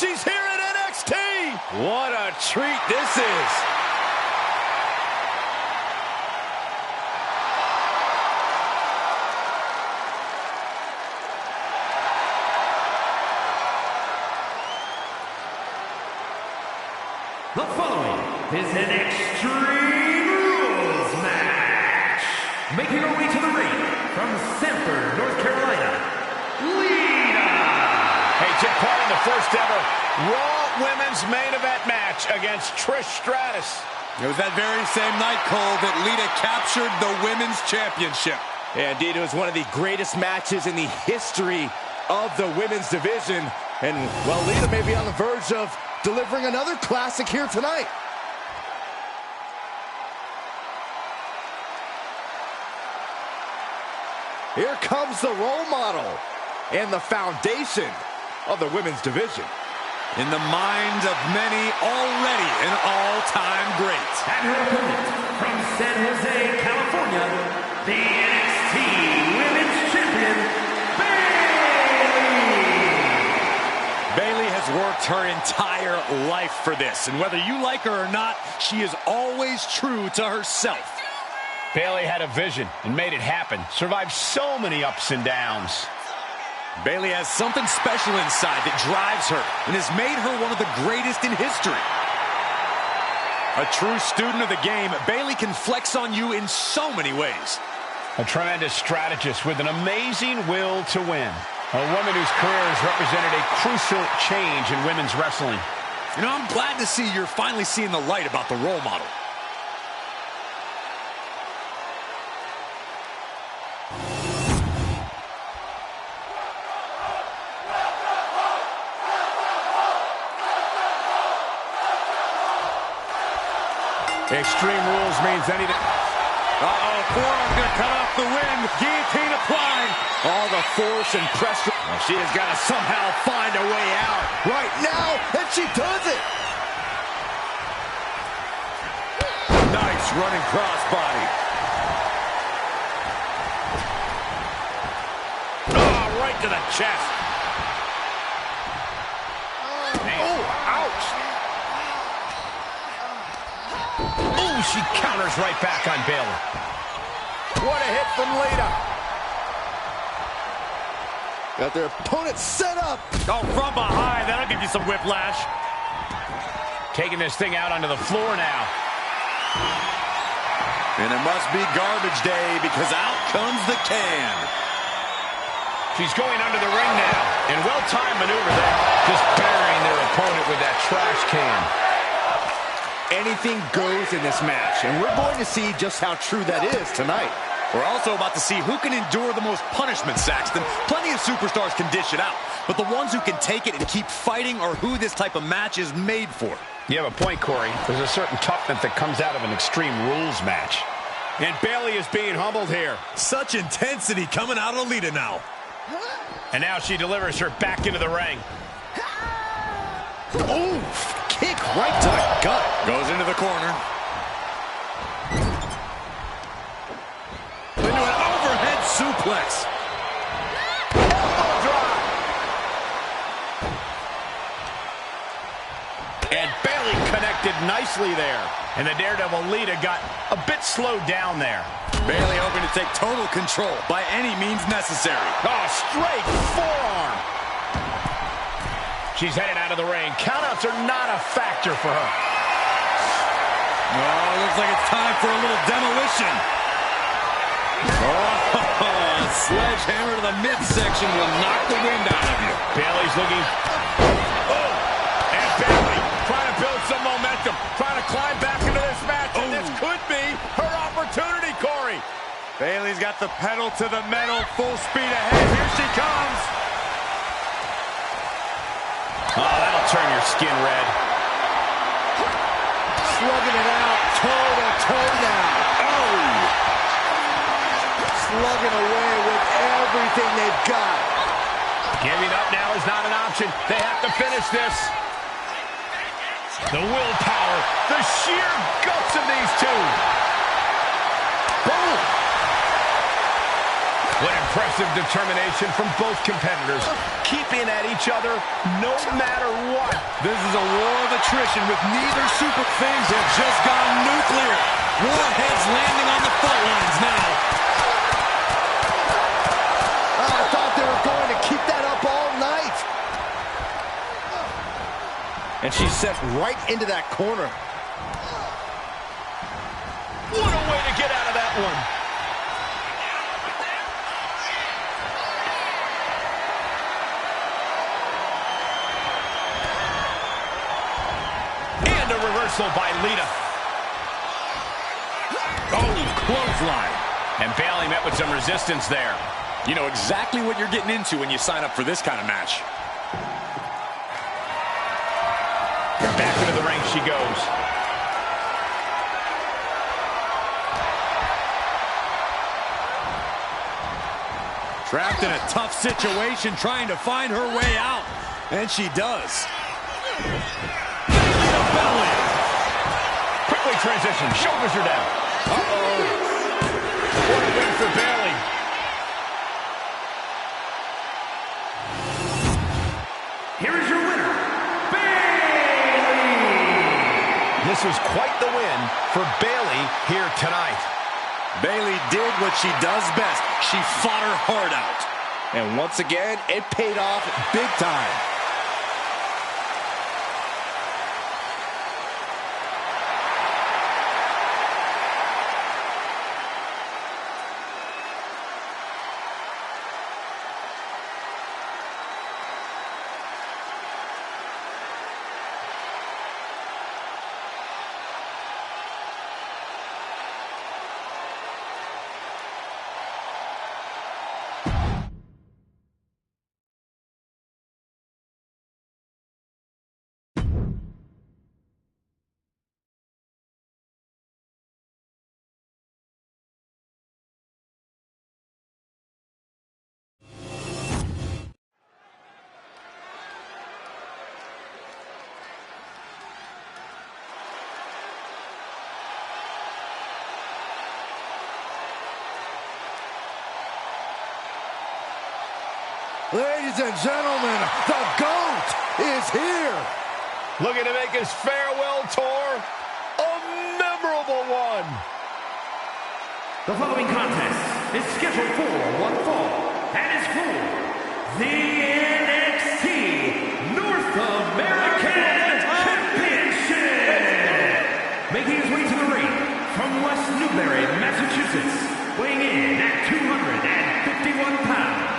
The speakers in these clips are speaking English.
she's here at NXT. What a treat this is. The following is an Extreme Rules match. Making her way to the ring from Sanford, North Carolina, Lita. Hey, took part in the first ever Raw Women's Main Event match against Trish Stratus. It was that very same night, Cole, that Lita captured the Women's Championship. Yeah, indeed, it was one of the greatest matches in the history of the women's division. And, well, Lita may be on the verge of delivering another classic here tonight. Here comes the role model and the foundation of the women's division. In the minds of many, already an all-time great. And her opponent from San Jose, California, the NXT Women's Champion, Bayley has worked her entire life for this, and whether you like her or not, she is always true to herself. Bayley had a vision and made it happen. Survived so many ups and downs. Bayley has something special inside that drives her and has made her one of the greatest in history. A true student of the game, Bayley can flex on you in so many ways. A tremendous strategist with an amazing will to win. A woman whose career has represented a crucial change in women's wrestling. You know, I'm glad to see you're finally seeing the light about the role model. Extreme Rules means anything. Uh-oh, forearm gonna cut off the wind. Guillotine applied. All the force and pressure. Well, she has got to somehow find a way out. Right now, and she does it. Nice running crossbody. Oh, right to the chest. Oh, ouch. Ooh, she counters right back on Bayley. What a hit from Lita. Got their opponent set up. Oh, from behind. That'll give you some whiplash. Taking this thing out onto the floor now. And it must be garbage day because out comes the can. She's going under the ring now. And well-timed maneuver there. Just burying their opponent with that trash can. Anything goes in this match, and we're going to see just how true that is tonight. We're also about to see who can endure the most punishment, Saxton. Plenty of superstars can dish it out, but the ones who can take it and keep fighting are who this type of match is made for. You have a point, Corey. There's a certain toughness that comes out of an Extreme Rules match. And Bayley is being humbled here. Such intensity coming out of Lita now. And now she delivers her back into the ring. Oof! Kick right to the gut. Goes into the corner. Into an overhead suplex. Elbow drop. And Bayley connected nicely there. And the Daredevil Lita got a bit slowed down there. Bayley hoping to take total control by any means necessary. Oh, straight forearm. She's headed out of the ring. Countouts are not a factor for her. Oh, looks like it's time for a little demolition. Oh, a sledgehammer to the midsection will knock the wind out of you. Bayley's looking. Oh, and Bayley trying to build some momentum, trying to climb back into this match, and this could be her opportunity, Corey. Bayley's got the pedal to the metal, full speed ahead. Here she comes. Oh, that'll turn your skin red. Slugging it out, toe to toe now. Oh! Slugging away with everything they've got. Giving up now is not an option. They have to finish this. The willpower, the sheer guts of these two. Boom! What Impressive determination from both competitors, keeping at each other no matter what. This is a war of attrition with neither super. Things have just gone nuclear. Warheads landing on the fault lines now. I thought they were going to keep that up all night. And she's set right into that corner. What a way to get out of that one. And a reversal by Lita. Oh, clothesline. And Bayley met with some resistance there. You know exactly what you're getting into when you sign up for this kind of match. Back into the ring she goes. Trapped in a tough situation, trying to find her way out. And she does. Belly. Quickly transition, shoulders are down. Uh-oh. What a win for Bayley. Here is your winner, Bayley! This was quite the win for Bayley here tonight. Bayley did what she does best. She fought her heart out. And once again, it paid off big time. Ladies and gentlemen, the GOAT is here. Looking to make his farewell tour a memorable one. The following contest is scheduled for one fall and is for the NXT North American Championship. Making his way to the ring from West Newbury, Massachusetts, weighing in at 251 pounds.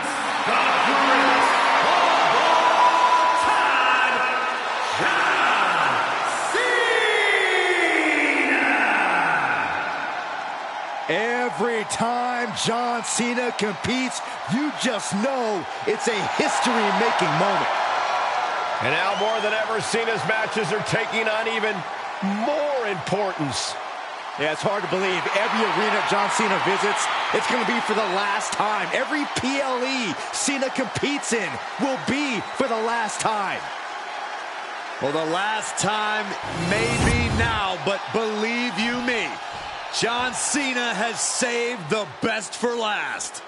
The greatest of all time, John Cena! Every time John Cena competes, you just know it's a history-making moment. And now more than ever, Cena's matches are taking on even more importance. Yeah, it's hard to believe. Every arena John Cena visits, it's going to be for the last time. Every PLE Cena competes in will be for the last time. Well, the last time may be now, but believe you me, John Cena has saved the best for last.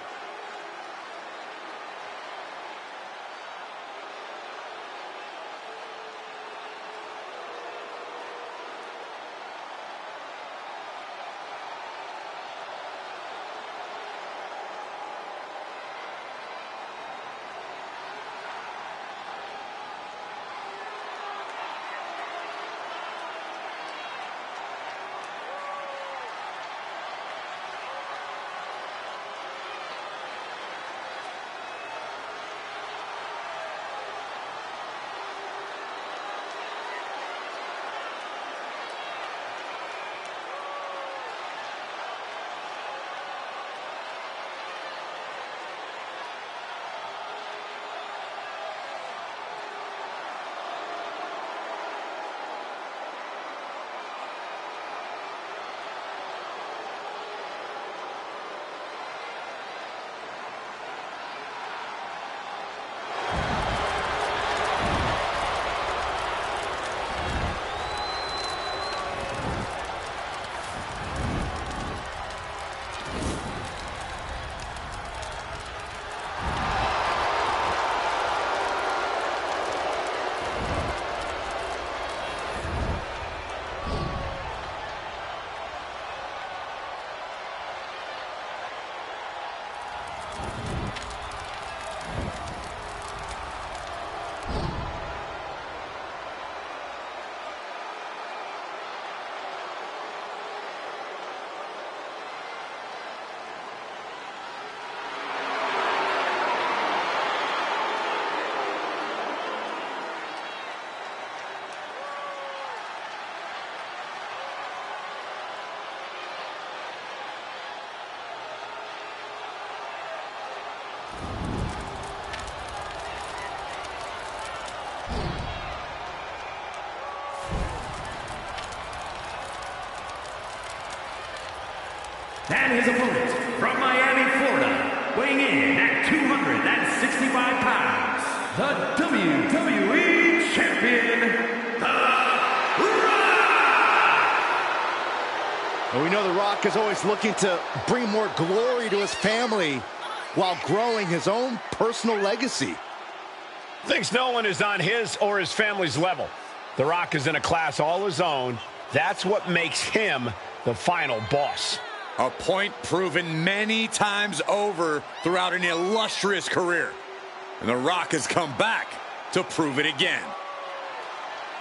And his opponent from Miami, Florida, weighing in at 265 pounds, the WWE Champion, The Rock! Well, we know The Rock is always looking to bring more glory to his family while growing his own personal legacy. Thinks no one is on his or his family's level. The Rock is in a class all his own. That's what makes him the final boss. A point proven many times over throughout an illustrious career. And The Rock has come back to prove it again.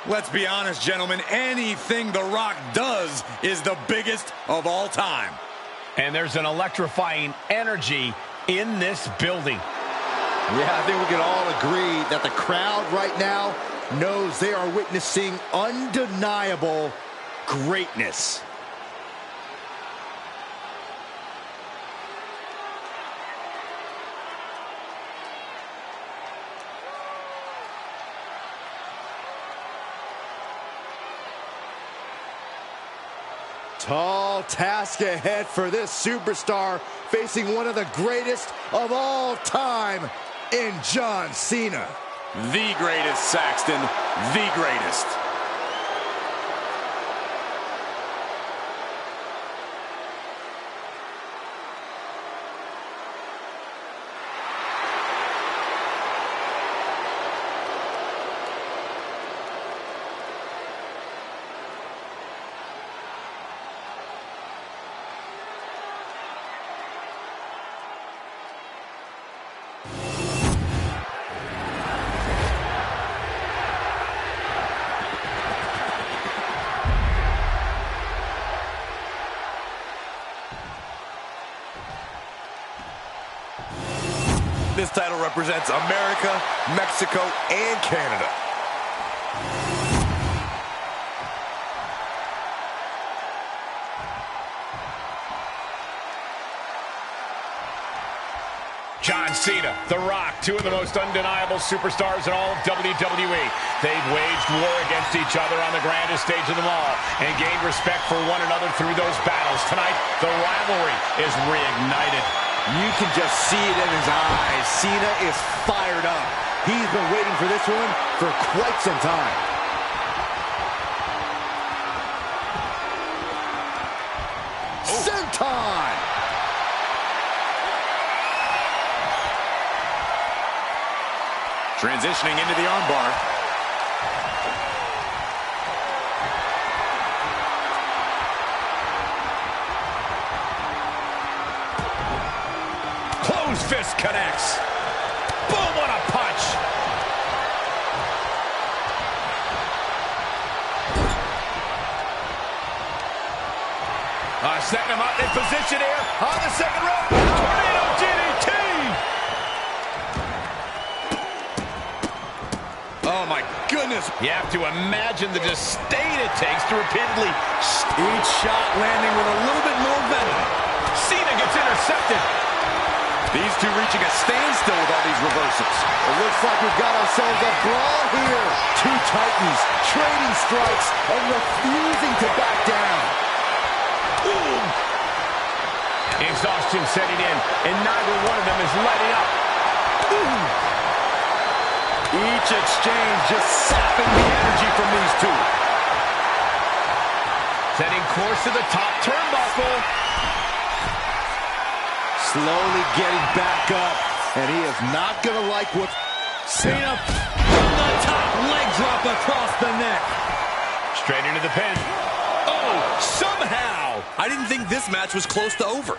Let's be honest, gentlemen, anything The Rock does is the biggest of all time. And there's an electrifying energy in this building. Yeah, I think we can all agree that the crowd right now knows they are witnessing undeniable greatness. Tall task ahead for this superstar, facing one of the greatest of all time in John Cena. The greatest, Saxton, the greatest. This title represents America, Mexico, and Canada. John Cena, The Rock, two of the most undeniable superstars in all of WWE. They've waged war against each other on the grandest stage of them all and gained respect for one another through those battles. Tonight, the rivalry is reignited. You can just see it in his eyes. Cena is fired up. He's been waiting for this one for quite some time. Senton! Transitioning into the armbar. Closed fist connects. Boom, what a punch. Setting him up in position here on the second rope. Tornado DDT. Oh my goodness. You have to imagine the disdain it takes to repeatedly Each shot landing with a little bit more venom. Cena gets intercepted. These two reaching a standstill with all these reversals. It looks like we've got ourselves a brawl here. Two titans trading strikes and refusing to back down. Boom. Exhaustion setting in, and neither one of them is letting up. Boom. Each exchange just sapping the energy from these two. Setting course to the top turnbuckle. Slowly getting back up, and he is not going to like what... Cena from the top, leg drop across the neck. Straight into the pin. Oh, somehow. I didn't think this match was close to over.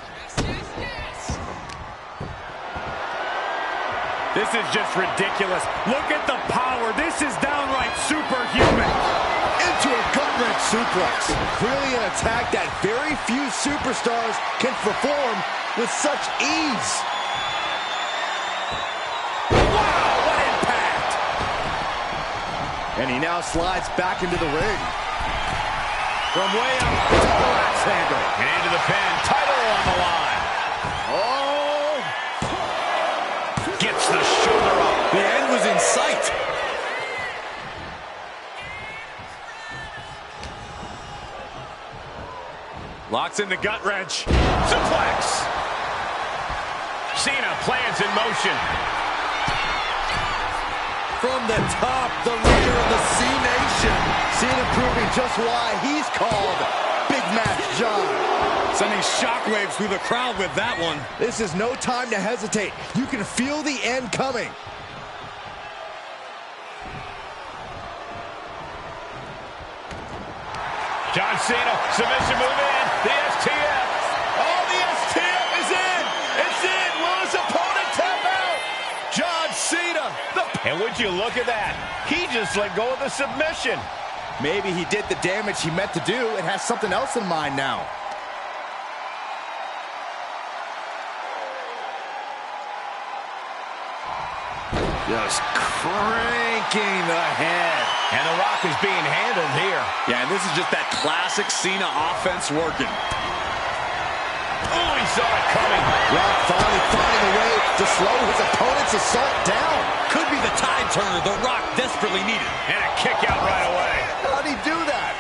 This is just ridiculous. Look at the power. This is downright superhuman. Into a gut-wrench suplex. Clearly an attack that very few superstars can perform with such ease. Wow, what impact. And he now slides back into the ring. From way up, double axe handle. And into the pin, title on the line. Oh! Gets the shoulder up. The end was in sight. Locks in the gut wrench. Suplex. Cena plans in motion. From the top, the leader of the C-Nation. Cena proving just why he's called Big Match John. Sending shockwaves through the crowd with that one. This is no time to hesitate. You can feel the end coming. John Cena, submission move in. The STF. Oh, the STF is in. It's in. Will his opponent tap out? John Cena. And would you look at that? He just let go of the submission. Maybe he did the damage he meant to do and has something else in mind now. Just cranking the head. And The Rock is being handled here. Yeah, and this is just that classic Cena offense working. Oh, he saw it coming. Rock finally finding a way to slow his opponent's assault down. Could be the tide turner The Rock desperately needed. And a kick out right away. How'd he do that?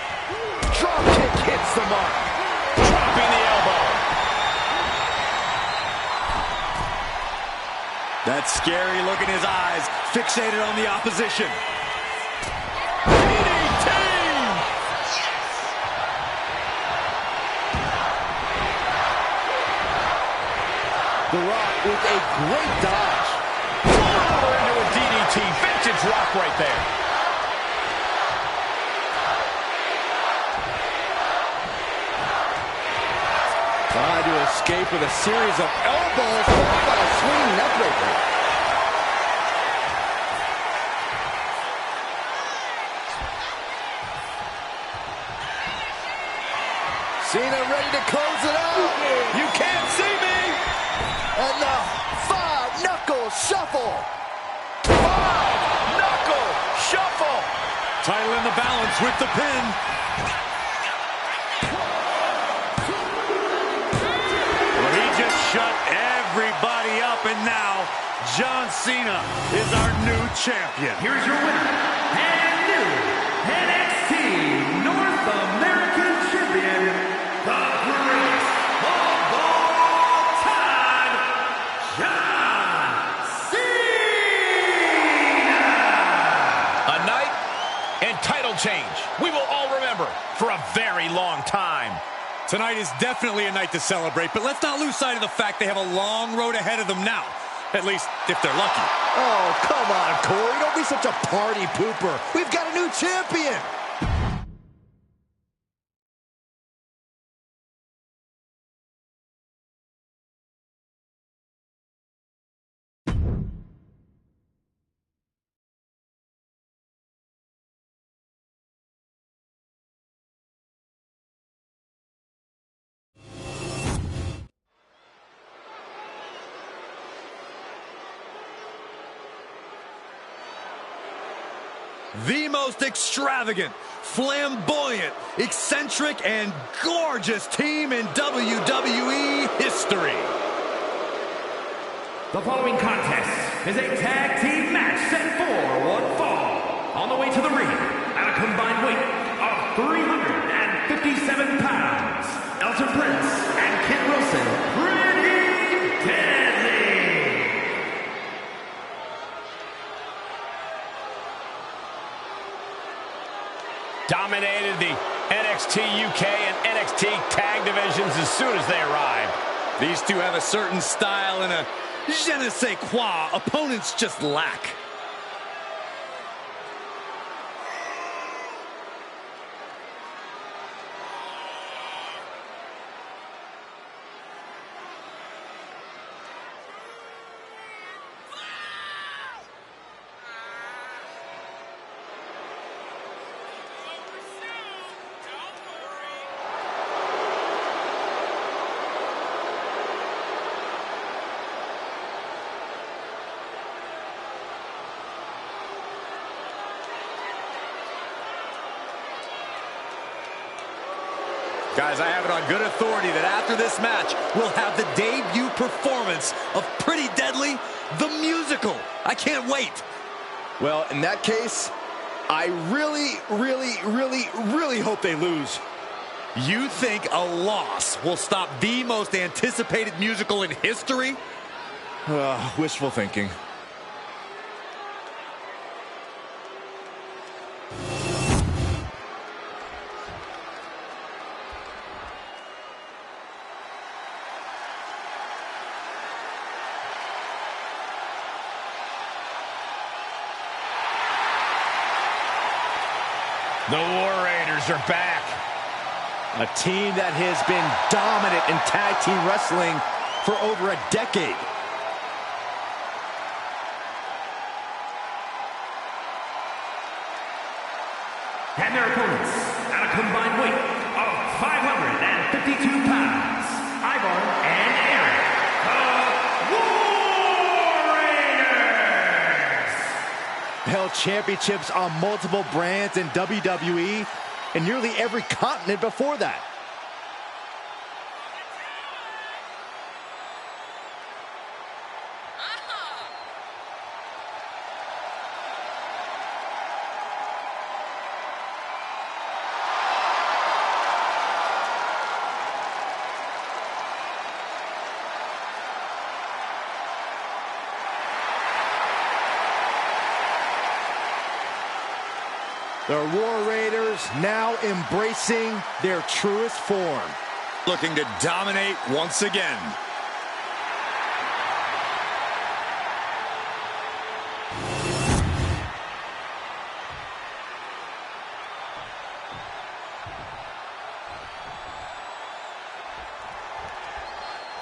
Drop kick hits the mark. Dropping the elbow. That scary look in his eyes, fixated on the opposition. DDT! The Rock with a great dodge. Over into a DDT. Vintage Rock right there. Trying to escape with a series of elbows, followed by a swinging neckbreaker. Cena ready to close it out. You can't see me. And the five-knuckle shuffle. Five-knuckle shuffle. Title in the balance with the pin. Well, he just shut everybody up, and now John Cena is our new champion. Here's your winner, and new NXT North American Champion, the greatest of all time, John Cena! A night and title change we will all remember for a very long time. Tonight is definitely a night to celebrate, but let's not lose sight of the fact they have a long road ahead of them now. At least, if they're lucky. Oh, come on, Corey. Don't be such a party pooper. We've got a new champion. The most extravagant, flamboyant, eccentric, and gorgeous team in WWE history. The following contest is a tag team match set for one fall. On the way to the ring, at a combined weight of 357 pounds, Elton Prince and Kit Wilson, pretty deadly. Dominated the NXT UK and NXT tag divisions as soon as they arrived. These two have a certain style and a je ne sais quoi opponents just lack. Guys, I have it on good authority that after this match, we'll have the debut performance of Pretty Deadly, the musical. I can't wait. Well, in that case, I really hope they lose. You think a loss will stop the most anticipated musical in history? Wishful thinking. The War Raiders are back. A team that has been dominant in tag team wrestling for over a decade. And their opponents, at a combined weight of 552 pounds, Ivar and Eric, the War Raiders! Held championships on multiple brands in WWE and nearly every continent before that. The War Raiders now embracing their truest form. Looking to dominate once again.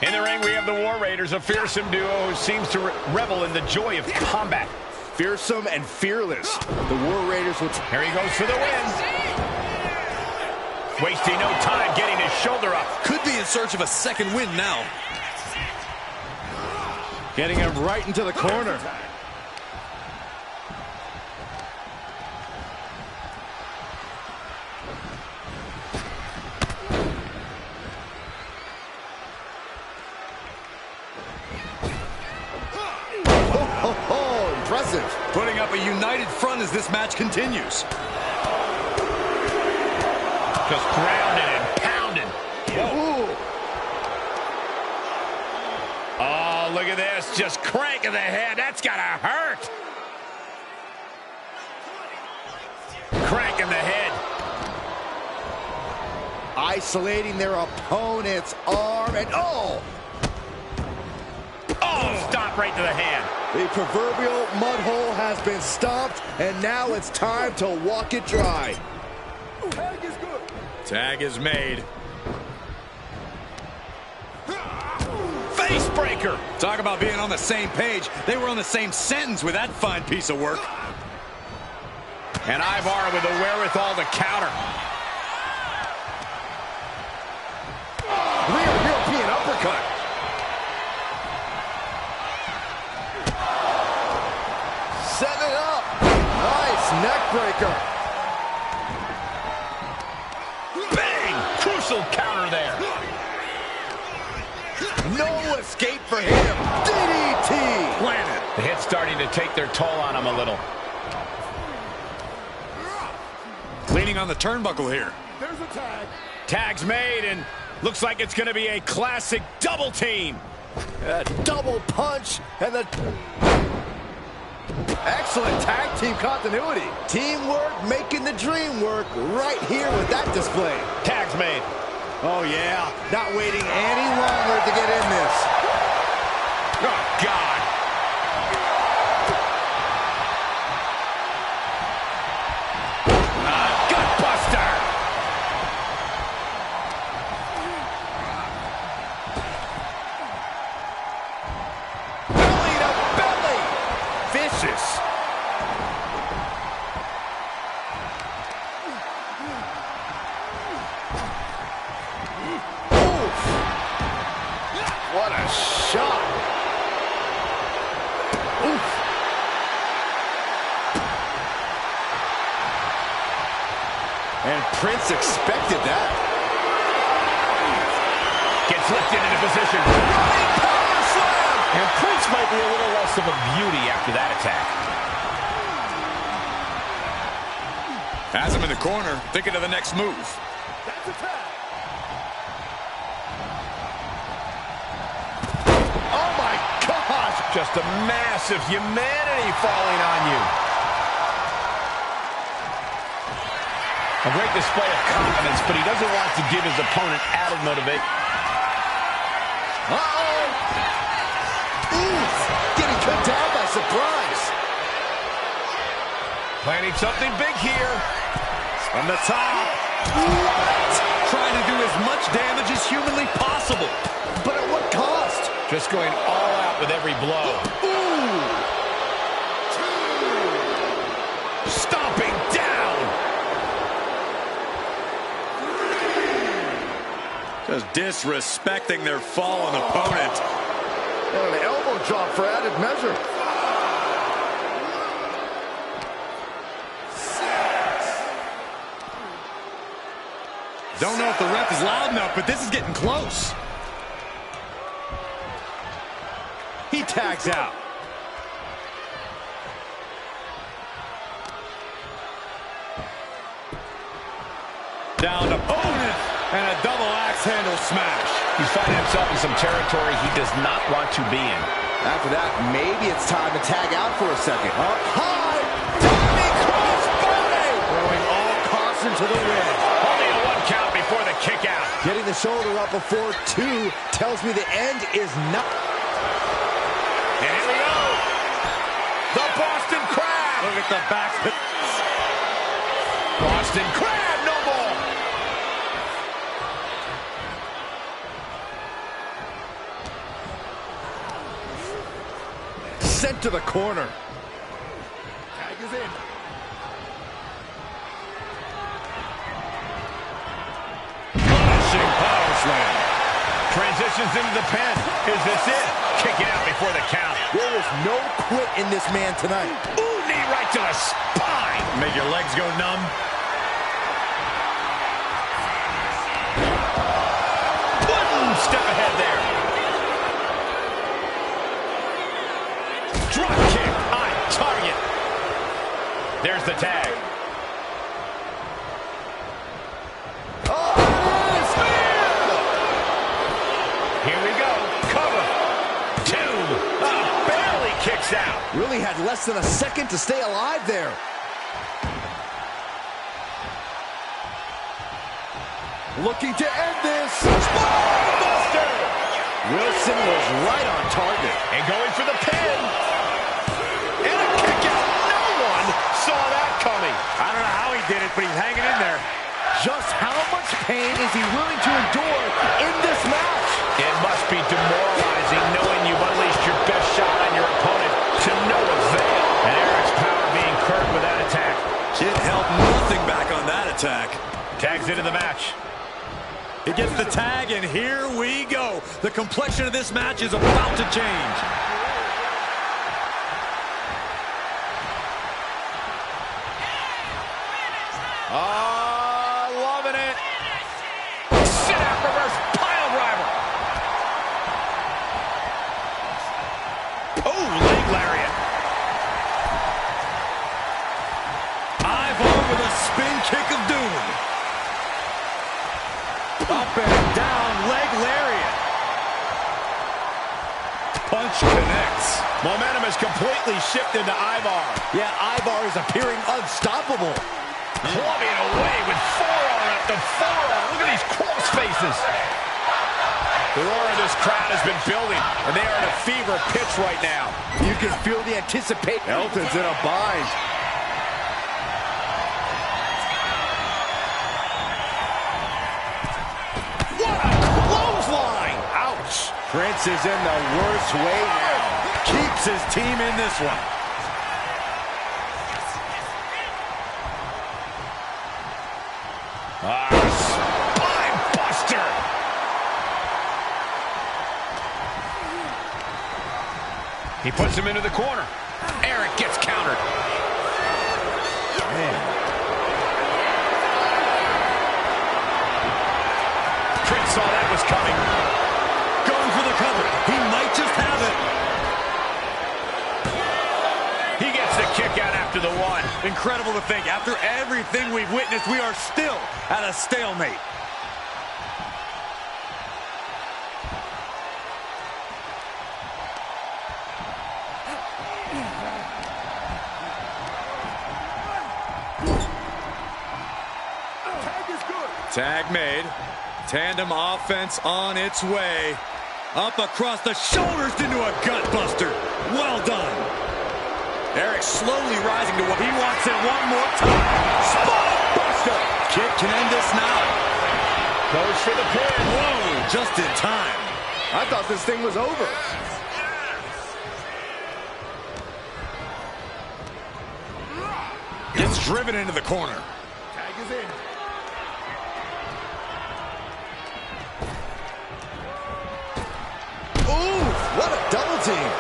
In the ring, we have the War Raiders, a fearsome duo who seems to revel in the joy of combat. Fearsome and fearless. The War Raiders will... Here he goes for the win. Wasting no time getting his shoulder up. Could be in search of a second win now. Getting him right into the corner. Impressive. Putting up a united front as this match continues. Just grounded and pounded. Ooh. Oh, look at this. Just cranking the head. That's gotta hurt. Cranking the head. Isolating their opponent's arm and oh! Oh, stop right to the hand. The proverbial mud hole has been stomped, and now it's time to walk it dry. Tag is good. Tag is made. Face breaker. Talk about being on the same page. They were on the same sentence with that fine piece of work. And Ivar with the wherewithal to counter. Real European uppercut. Setting it up. Nice neck breaker. Bang! Crucial counter there. No escape for him. DDT. Planet. The hit's starting to take their toll on him a little. Leaning on the turnbuckle here. There's a tag. Tag's made, and looks like it's going to be a classic double team. A double punch and the... Excellent tag team continuity. Teamwork making the dream work right here with that display. Tag's made. Oh, yeah. Not waiting any longer to get in this. Oh, God. Gutbuster. Belly to belly. Vicious. Oof. What a shot. Oof. And Prince expected that. Gets lifted into position. Running power slam. And Prince might be a little less of a beauty after that attack. Has him in the corner, thinking of the next move. That's a tag. Just a massive humanity falling on you. A great display of confidence, but he doesn't want to give his opponent added motivation. Uh-oh! Ooh, getting cut down by surprise. Planning something big here. From the top. What? Trying to do as much damage as humanly possible. But at what cost? Just going all out with every blow. Ooh! Stomping down. Just disrespecting their fallen opponent. And an elbow drop for added measure. Don't know if the ref is loud enough, but this is getting close. He tags out. Down to opponent and a double axe handle smash. He's finding himself in some territory he does not want to be in. After that, maybe it's time to tag out for a second. Up high, diving crossbody, throwing all caution to the wind. Only a 1 count before the kick out. Getting the shoulder up before 2 tells me the end is not. And here we go. The Boston Crab. Look at the back. Boston Crab, no more. Sent to the corner. Tag is in. Punishing power slam. Transitions into the pen. Is this it? Kicking out before the count. There is no quit in this man tonight. Ooh, knee right to the spine. Make your legs go numb. One step ahead there. Drop kick on target. There's the tag. Here we go. Cover. 2. Barely kicks out. Really had less than a second to stay alive there. Looking to end this. Buster. Wilson was right on target. And going for the pin. And a kick out. No one saw that coming. I don't know how he did it, but he's hanging in there. Just how much pain is he willing to endure in this match? It must be demoralizing knowing you've unleashed your best shot on your opponent to no avail. And Eric's power being curbed with that attack. It held nothing back on that attack. Tags into the match. He gets the tag, and here we go. The complexion of this match is about to change. Loving it. Sit out reverse pile driver. Oh, leg lariat. Ivar with a spin kick of doom. Up and down, leg lariat. Punch connects. Momentum has completely shifted to Ivar. Yeah, Ivar is appearing unstoppable. Clubbing away with forearm after forearm. Look at these cross faces. The roar of this crowd has been building, and they are in a fever pitch right now. You can feel the anticipation. Elton's in a bind. What a clothesline! Ouch! Prince is in the worst way now. Keeps his team in this one. Spine buster! He puts him into the corner. Eric gets countered. Man. Prince saw that was coming. Going for the cover. He might just have it. He gets the kick out after the 1. Incredible to think. After everything we've witnessed, we are still at a stalemate. Tag made. Tandem offense on its way. Up across the shoulders into a gut buster. Well done. Eric slowly rising to what he wants it one more time. Spot buster. Kid can end this now. Goes for the pin. Whoa, just in time. I thought this thing was over. Gets driven into the corner. Tag is in. Ooh, what a double team.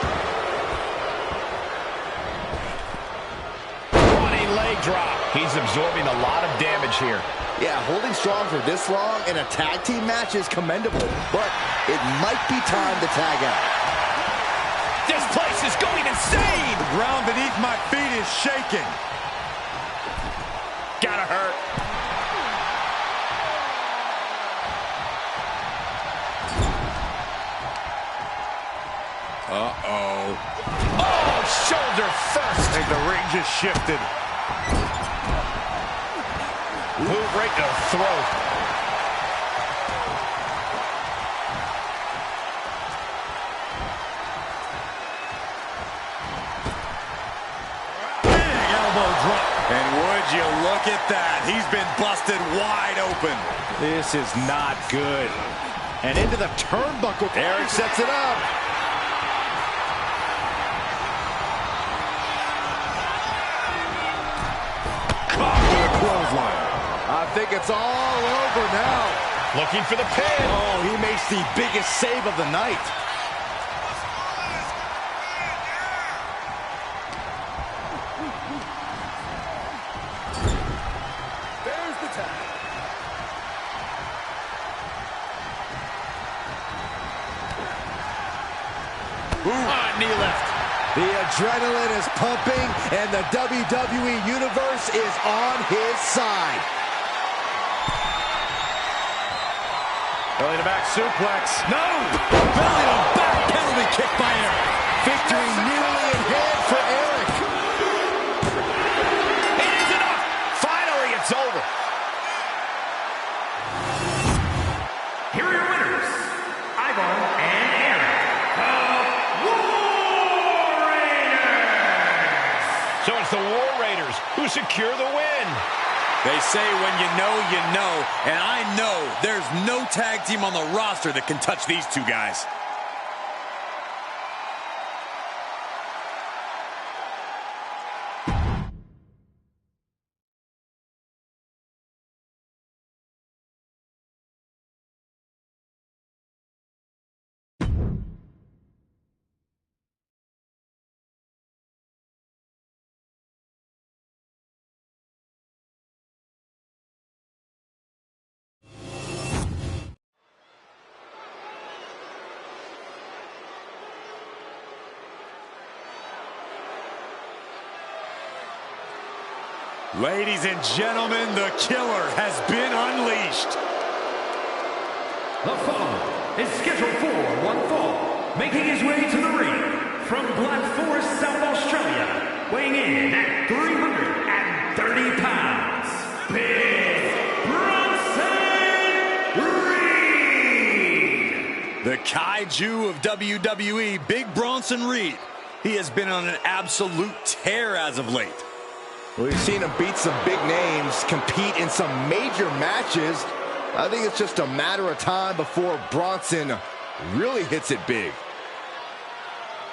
Running leg drop. He's absorbing a lot of damage here. Yeah, holding strong for this long in a tag team match is commendable, but it might be time to tag out. This place is going insane. The ground beneath my feet is shaking. Gotta hurt. Uh-oh. Oh, shoulder first. I think the ring just shifted. Move right to the throat. Big elbow drop. And would you look at that? He's been busted wide open. This is not good. And into the turnbuckle. Eric sets it up. Caught with a clothesline. I think it's all over now. Looking for the pin. Oh, he makes the biggest save of the night. There's the tag. Knee lift. The adrenaline is pumping, and the WWE Universe is on his side. Belly to back suplex. No! Belly to back penalty kick by Eric. Victory nearly in hand for Eric. It is enough. Finally, it's over. Here are your winners, Ivar and Eric, the War Raiders. So it's the War Raiders who secure the win. They say when you know, and I know there's no tag team on the roster that can touch these two guys. Ladies and gentlemen, the killer has been unleashed. The following is scheduled for one fall, making his way to the ring from Black Forest, South Australia, weighing in at 330 pounds, Big Bronson Reed. The kaiju of WWE, Big Bronson Reed. He has been on an absolute tear as of late. We've seen him beat some big names, compete in some major matches. I think it's just a matter of time before Bronson really hits it big.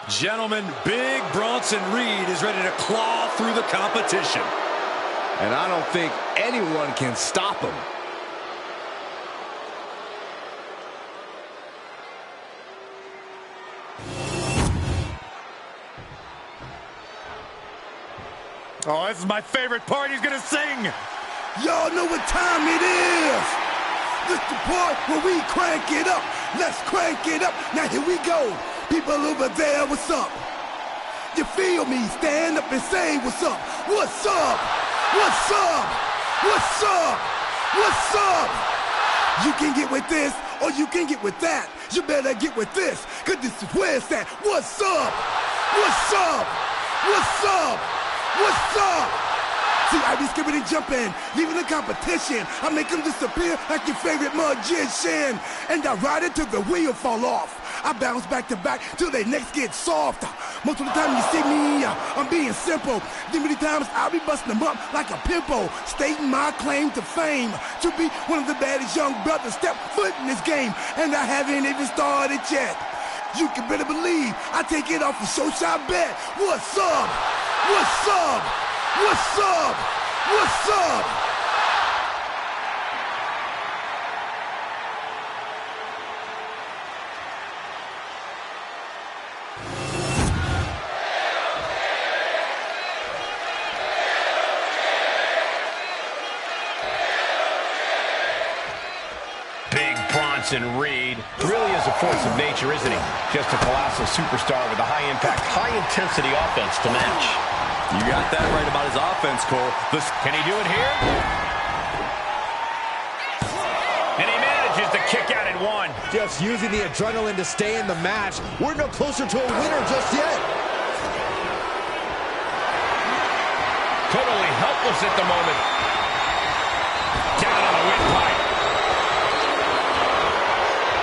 Gentlemen, Big Bronson Reed is ready to claw through the competition. And I don't think anyone can stop him. Oh, this is my favorite part. He's gonna sing. Y'all know what time it is. This the part where we crank it up. Let's crank it up. Now here we go. People over there, what's up? You feel me? Stand up and say what's up. What's up? What's up? What's up? What's up? You can get with this or you can get with that. You better get with this, cause this is where it's at. What's up? What's up? What's up? What's up? See, I be skipping and jumping, leaving the competition. I make them disappear like your favorite magician. And I ride it till the wheel fall off. I bounce back to back till their necks get soft. Most of the time you see me, I'm being simple. Then many times I'll be busting them up like a pimple, stating my claim to fame to be one of the baddest young brothers step foot in this game. And I haven't even started yet. You can better believe I take it off a show shot bet. What's up? What's up? What's up? What's up? Bronson Reed really is a force of nature, isn't he? Just a colossal superstar with a high-impact, high-intensity offense to match. You got that right about his offense, Cole. Can he do it here? And he manages to kick out at one. Just using the adrenaline to stay in the match. We're no closer to a winner just yet. Totally helpless at the moment. Down on the windpipe.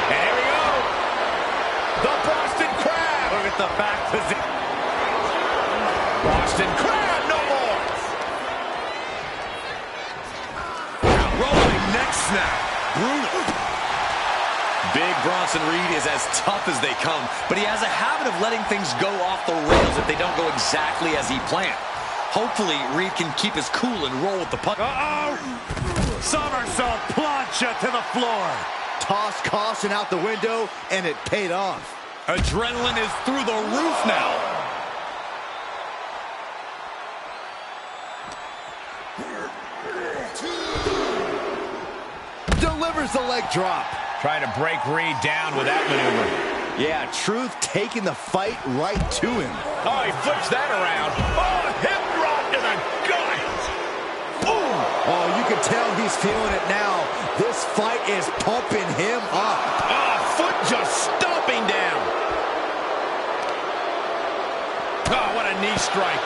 And here we go. The Boston Crab. Look at the back position. Boston Crab, no more. Rolling neck snap. Brutal. Big Bronson Reed is as tough as they come, but he has a habit of letting things go off the rails if they don't go exactly as he planned. Hopefully, Reed can keep his cool and roll with the puck. Uh-oh! Somersault plancha to the floor. Tossed caution out the window, and it paid off. Adrenaline is through the roof now. Delivers the leg drop. Trying to break Reed down with that maneuver. Yeah, Truth taking the fight right to him. Oh, he flips that around. Oh, hip drop to the gut. Ooh. Oh, you can tell he's feeling it now. This fight is pumping him up. Oh, foot just stomping down. Oh, what a knee strike.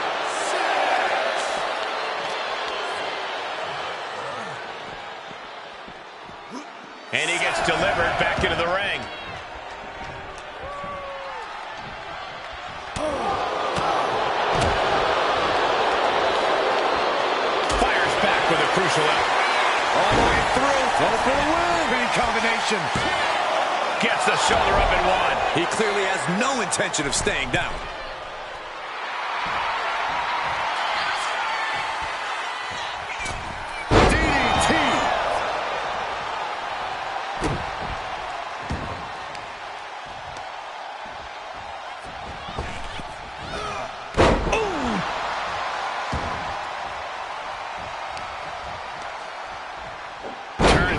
And he gets delivered back into the ring. Fires back with a crucial effort. All the way through. Go for the win. Great combination. Gets the shoulder up and one. He clearly has no intention of staying down.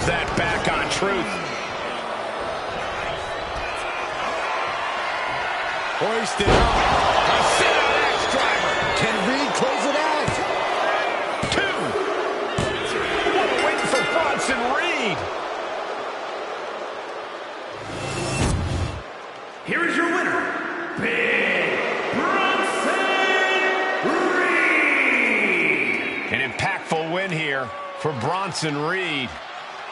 That back on Truth. Hoisted up. A sit-out axe driver. Can Reed close it out? 2. What a win for Bronson Reed. Here is your winner, Big Bronson Reed. An impactful win here for Bronson Reed.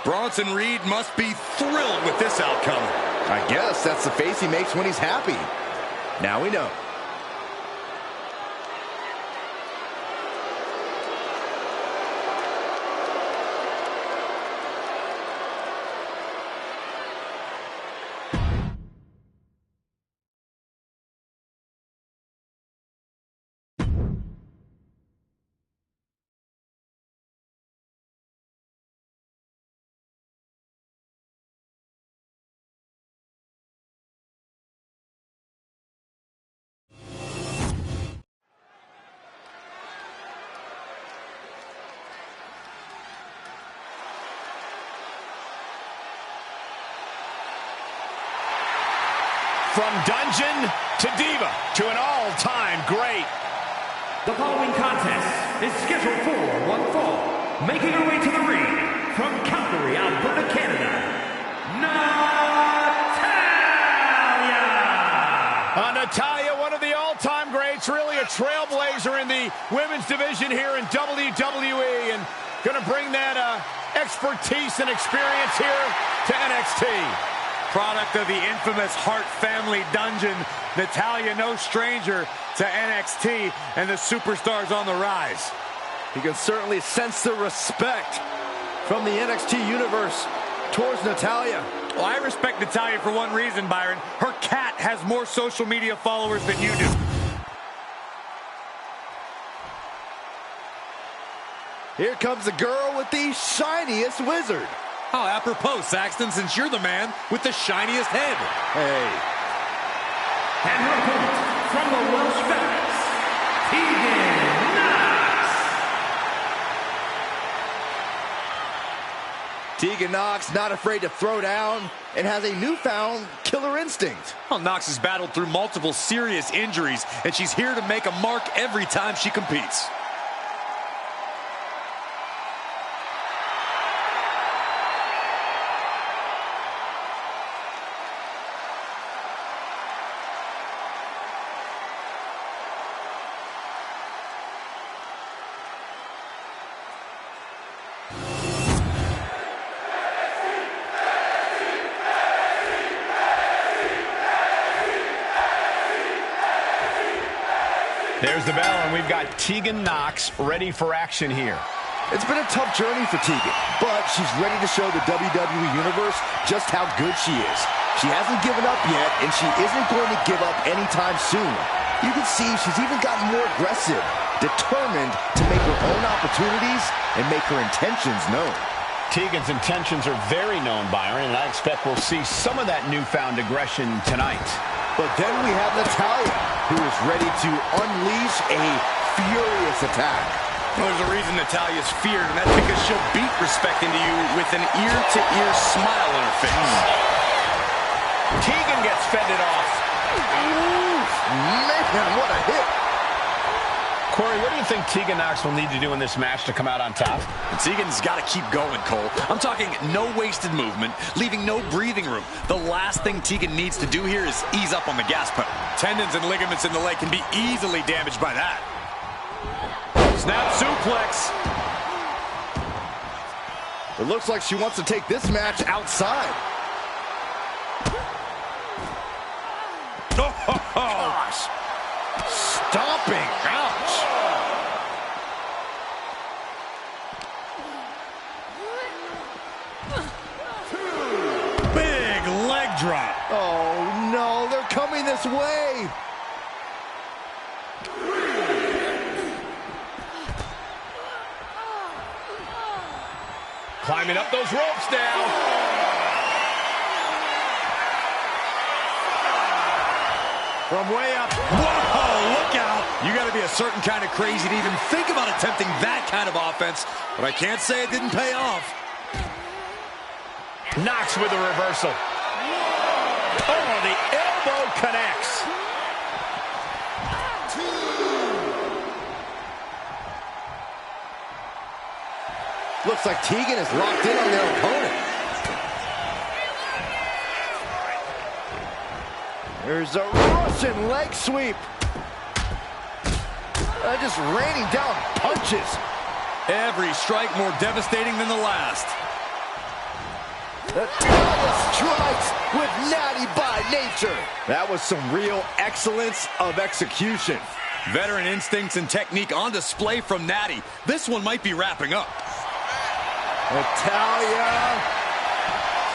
Bronson Reed must be thrilled with this outcome. I guess that's the face he makes when he's happy. Now we know. From dungeon to diva to an all-time great. The following contest is scheduled for one fall. Making her way to the ring from Calgary, Alberta, Canada, Natalya! Natalya, one of the all-time greats, really a trailblazer in the the women's division here in WWE, and gonna bring that expertise and experience here to NXT. Product of the infamous Hart family dungeon, Natalya no stranger to NXT, and the superstars on the rise. You can certainly sense the respect from the NXT universe towards Natalya. Well, I respect Natalya for one reason, Byron. Her cat has more social media followers than you do. Here comes the girl with the shiniest wizard. Oh, apropos, Saxton, since you're the man with the shiniest head. Hey. And her opponent from the Welsh Fellas, Tegan Nox. Tegan Nox not afraid to throw down and has a newfound killer instinct. Well, Nox has battled through multiple serious injuries, and she's here to make a mark every time she competes. There's the bell, and we've got Tegan Nox ready for action here. It's been a tough journey for Tegan, but she's ready to show the WWE Universe just how good she is. She hasn't given up yet, and she isn't going to give up anytime soon. You can see she's even gotten more aggressive, determined to make her own opportunities and make her intentions known. Tegan's intentions are very known, Byron, and I expect we'll see some of that newfound aggression tonight. But then we have Natalya, who is ready to unleash a furious attack. Well, there's a reason Natalya's feared, and that's because she'll beat respect into you with an ear-to-ear smile on her face. Tegan gets fended off. Man, what a hit. Corey, what do you think Tegan Nox will need to do in this match to come out on top? Tegan's got to keep going, Cole. I'm talking no wasted movement, leaving no breathing room. The last thing Tegan needs to do here is ease up on the gas pedal. Tendons and ligaments in the leg can be easily damaged by that. Snap suplex. It looks like she wants to take this match outside. Oh, Gosh. Stomping. Ouch. big leg drop. Oh, no. They're coming this way. Climbing up those ropes now. From way up. Whoa, look out. You got to be a certain kind of crazy to even think about attempting that kind of offense, but I can't say it didn't pay off. Nox with a reversal. Oh, the elbow connects. Looks like Tegan is locked in on their opponent. There's a Russian leg sweep. Just raining down punches. Every strike more devastating than the last. Natalya strikes with natty by nature. That was some real excellence of execution. Veteran instincts and technique on display from Natty. This one might be wrapping up. Natalya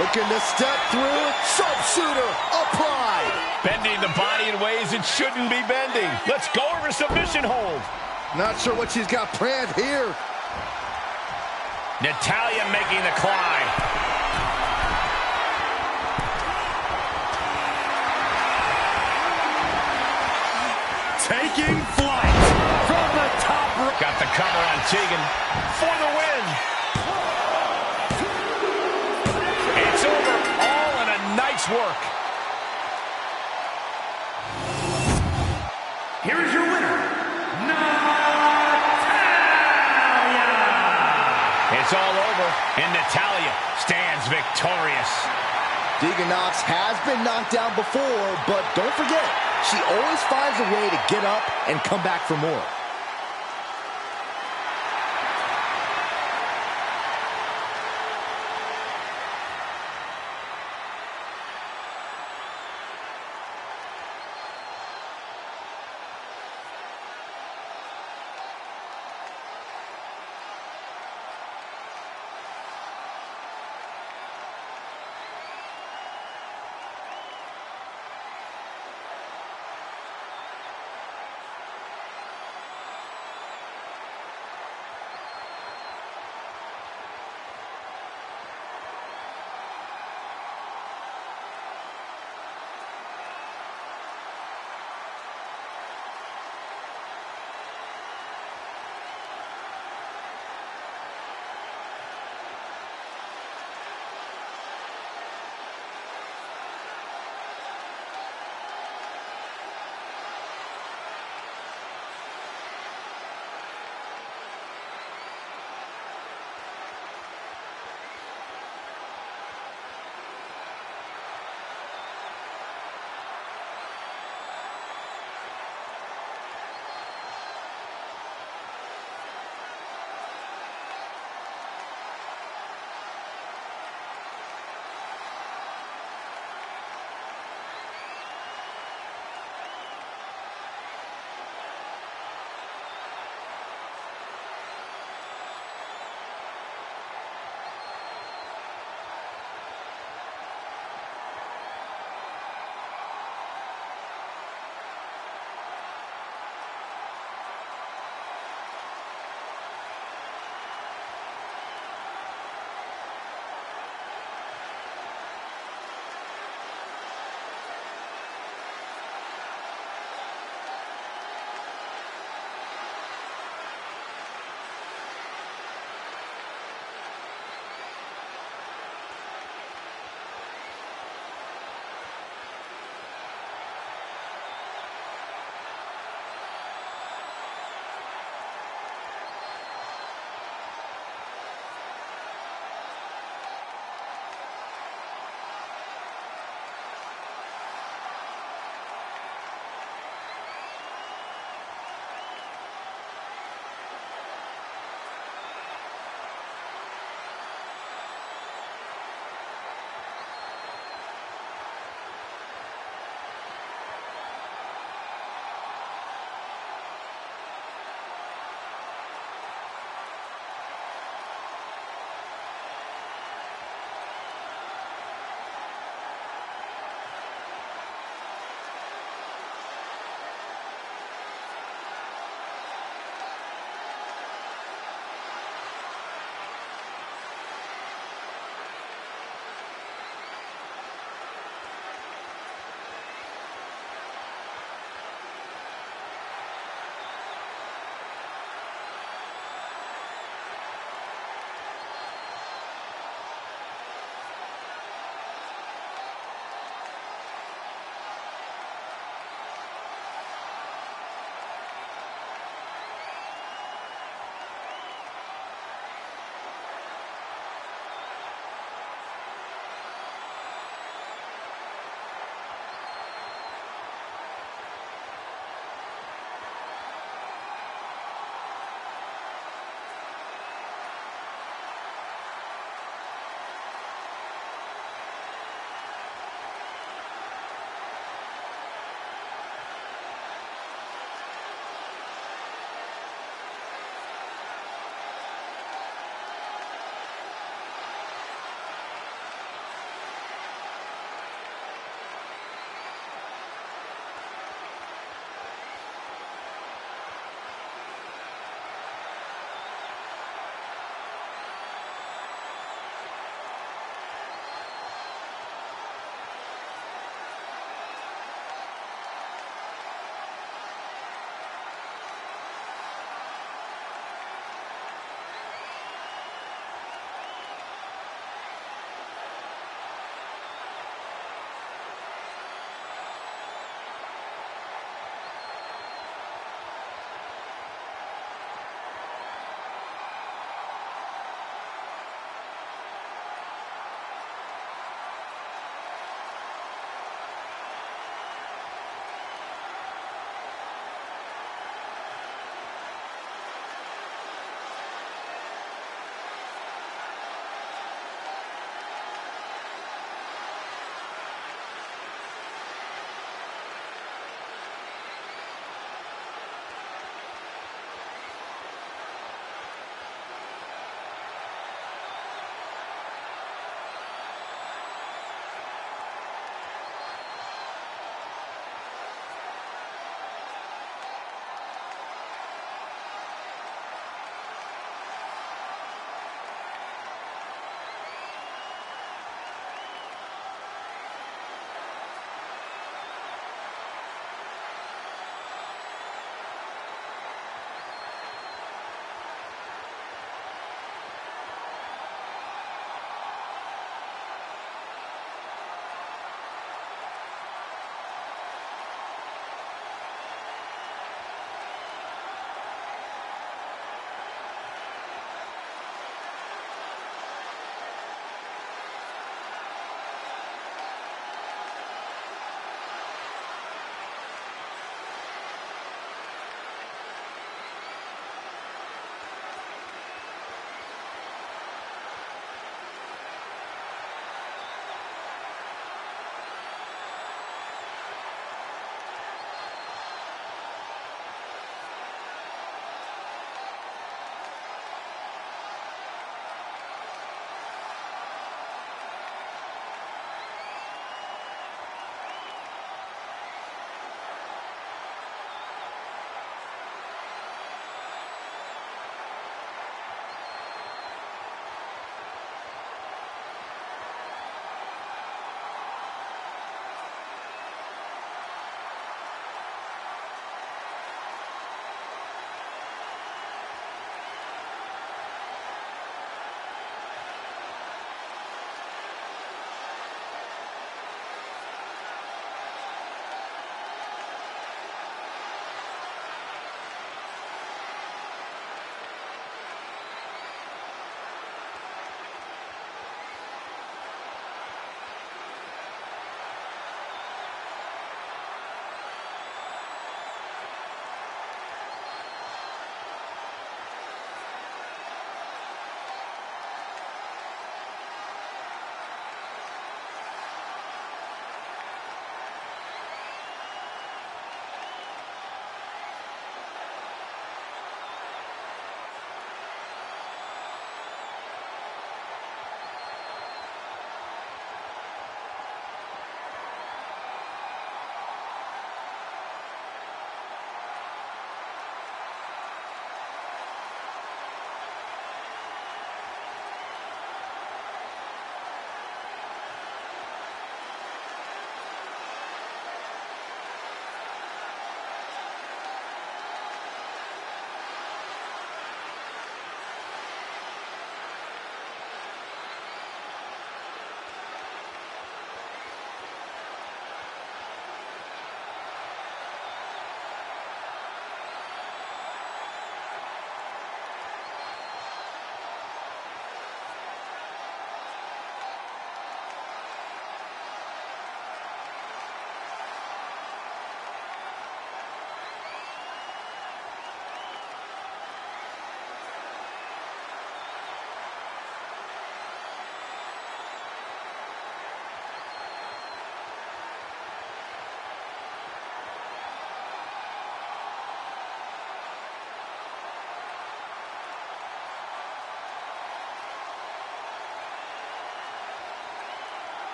looking to step through. Sharpshooter applied. Bending the body in ways it shouldn't be bending. Let's go over submission hold. Not sure what she's got planned here. Natalya making the climb. Taking flight from the top rope. Got the cover on Tegan for the win. It's over, all in a night's work. Here is your winner, Natalya. It's all over, and Natalya stands victorious. Tegan Nox has been knocked down before, but don't forget, she always finds a way to get up and come back for more.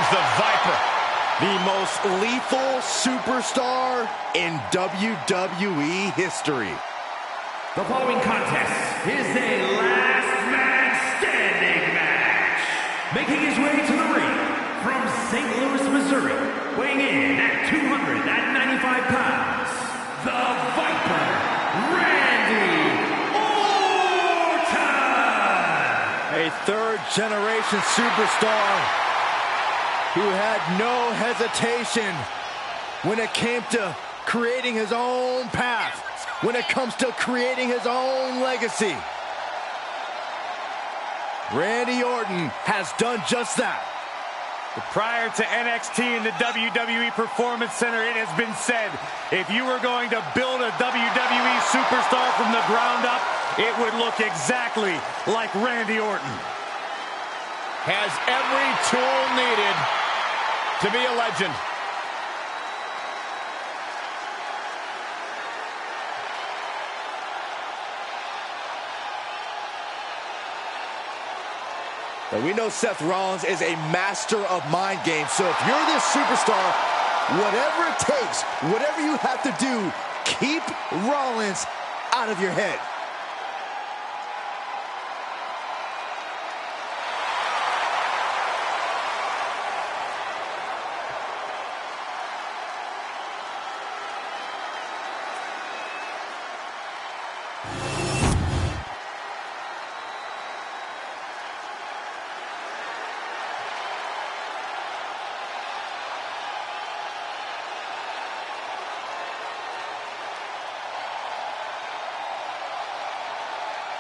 is the Viper. The most lethal superstar in WWE history. The following contest is a last man standing match. Making his way to the ring from St. Louis, Missouri, weighing in at 295 pounds, the Viper, Randy Orton! A third-generation superstar who had no hesitation when it came to creating his own path, when it comes to creating his own legacy. Randy Orton has done just that. Prior to NXT and the WWE Performance Center, it has been said, if you were going to build a WWE superstar from the ground up, it would look exactly like Randy Orton. Has every tool needed to be a legend. But we know Seth Rollins is a master of mind games. So if you're this superstar, whatever it takes, whatever you have to do, keep Rollins out of your head.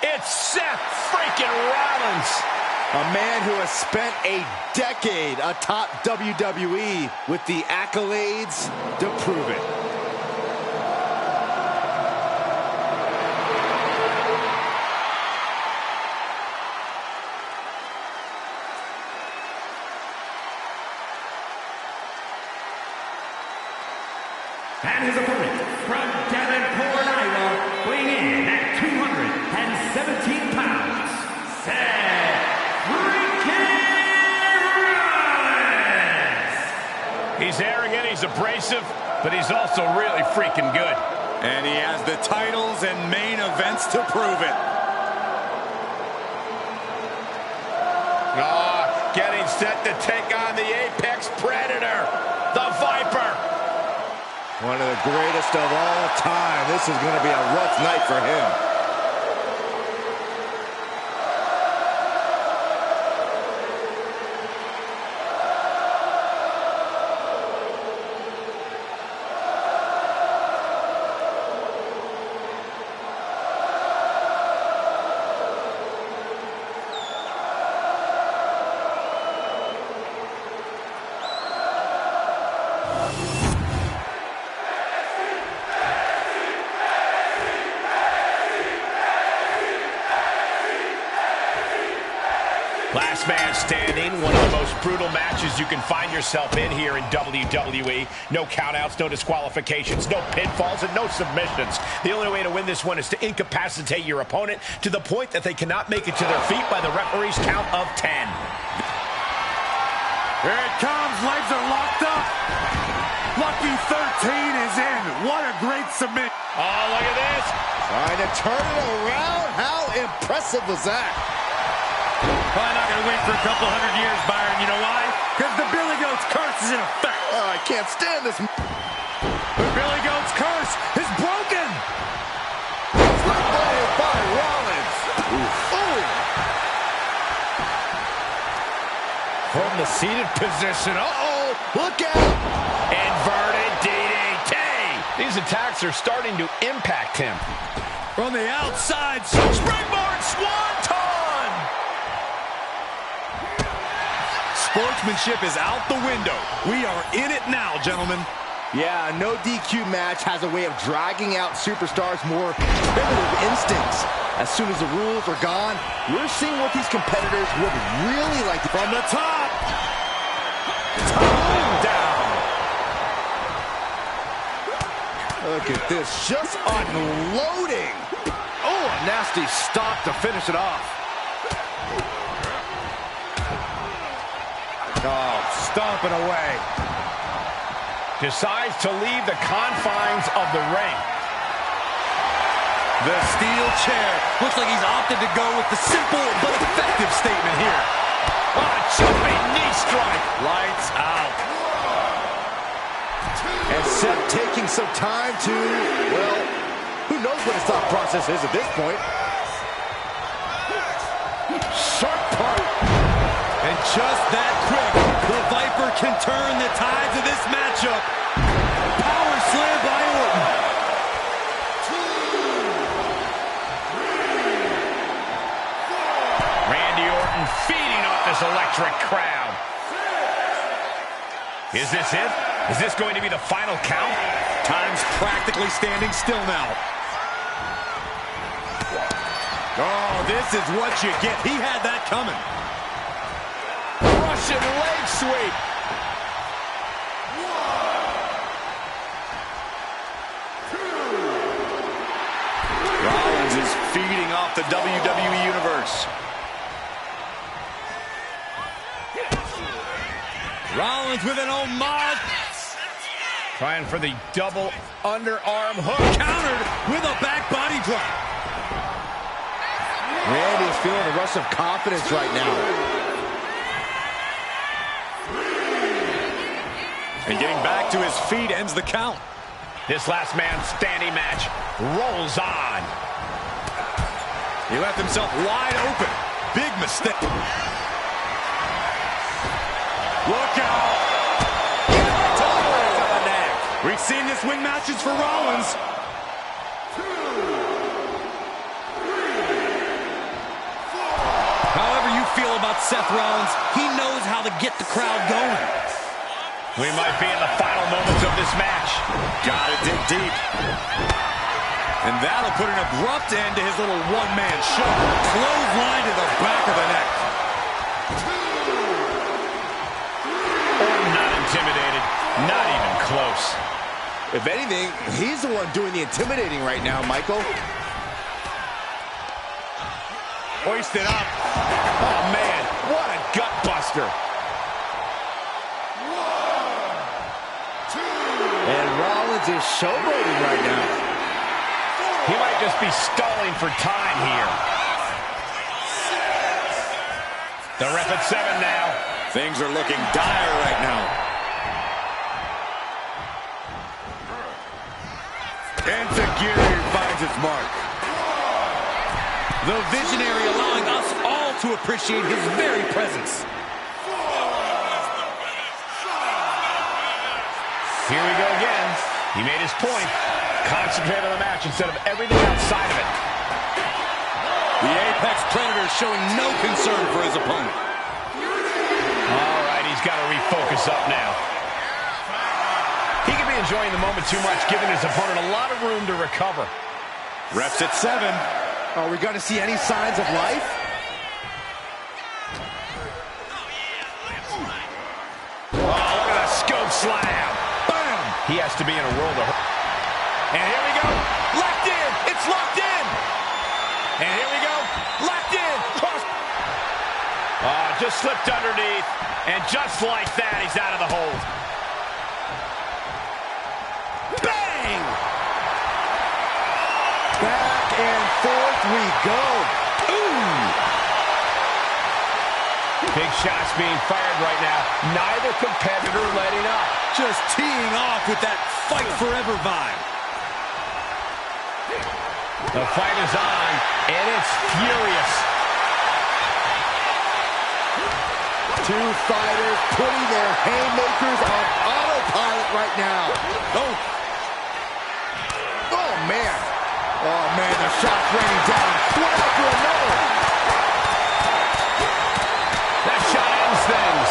It's Seth freaking Rollins. A man who has spent a decade atop WWE with the accolades to prove it. And his opponent from Davenport, Iowa, weighing in at 217 pounds, Seth freaking Rollins! He's arrogant, he's abrasive, but he's also really freaking good. And he has the titles and main events to prove it. Getting set to take on the Apex Predator, the Viper. One of the greatest of all time. This is going to be a rough night for him. Last man standing, one of the most brutal matches you can find yourself in here in WWE. No countouts, no disqualifications, no pinfalls, and no submissions. The only way to win this one is to incapacitate your opponent to the point that they cannot make it to their feet by the referee's count of 10. Here it comes, legs are locked up. Lucky 13 is in. What a great submission. Oh, look at this. Trying to turn it around. How impressive was that? Probably not going to win for a couple hundred years, Byron. You know why? Because the Billy Goat's curse is in effect. Oh, I can't stand this. The Billy Goat's curse is broken. Spotlighted by Rollins. Ooh. From the seated position. Uh-oh. Look out. Inverted DDT. These attacks are starting to impact him. From the outside. Springboard Swanton. Sportsmanship is out the window. We are in it now, gentlemen. Yeah, a no DQ match has a way of dragging out superstars' more primitive instincts. As soon as the rules are gone, we're seeing what these competitors would really like to... From the top. Down. Look at this, just unloading. Oh, a nasty stop to finish it off. Oh, stomping away. Decides to leave the confines of the ring. The steel chair. Looks like he's opted to go with the simple but effective statement here. Oh, jumping knee strike. Lights out. And Seth taking some time to, well, who knows what his thought process is at this point. Sharp part. And just that quick, the Viper can turn the tides of this matchup. Power slam by Orton. Randy Orton feeding off this electric crowd. Is this it? Is this going to be the final count? Time's practically standing still now. Oh, this is what you get. He had that coming. Russian leg sweep. Rollins is feeding off the WWE Universe. Rollins with an homage. Trying for the double underarm hook. Countered with a back body drop. Randy is feeling a rush of confidence right now. And getting back to his feet ends the count. This last man standing match rolls on. He left himself wide open. Big mistake. Look out. We've seen this win matches for Rollins. However you feel about Seth Rollins, he knows how to get the crowd going. We might be in the final moments of this match. Gotta dig deep. And that'll put an abrupt end to his little one-man show. Clothesline to the back of the neck. Orton not intimidated, not even close. If anything, he's the one doing the intimidating right now, Michael. Hoisted up. Oh, man, what a gut buster. And Rollins is showboating right now. He might just be stalling for time here. The ref at 7 now. Things are looking dire right now. Enzuigiri finds its mark. The Visionary allowing us all to appreciate his very presence. Here we go again. He made his point. Concentrate on the match instead of everything outside of it. The Apex Predator showing no concern for his opponent. All right, he's got to refocus up now. He could be enjoying the moment too much, giving his opponent a lot of room to recover. Refs at 7. Are we going to see any signs of life? Oh, look at that scope slam. Bam! He has to be in a world of hurt. And here we go. Locked in. It's locked in. And here we go. Locked in. Cross. Just slipped underneath. And just like that, he's out of the hold. Bang! Back and forth we go. Ooh! Big shots being fired right now. Neither competitor letting up. Just teeing off with that fight forever vibe. The fight is on, and it's furious. Two fighters putting their haymakers on autopilot right now. Oh, man. Oh, man, the shots raining down one after another. That shot ends things.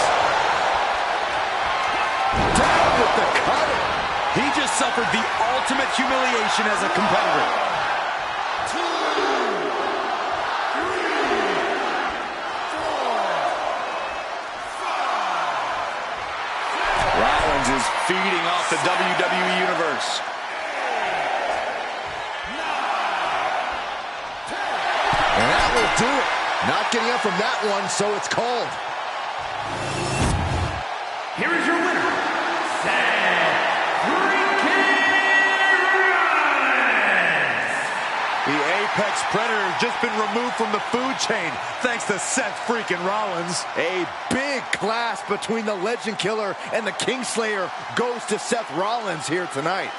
Down with the cutter. He just suffered the ultimate humiliation as a competitor. Rollins is feeding off the WWE Universe. And that will do it. Not getting up from that one, so it's called. here is your winner, Seth freaking Rollins. The Apex Predator has just been removed from the food chain thanks to Seth freaking Rollins. A big clash between the Legend Killer and the Kingslayer goes to Seth Rollins here tonight.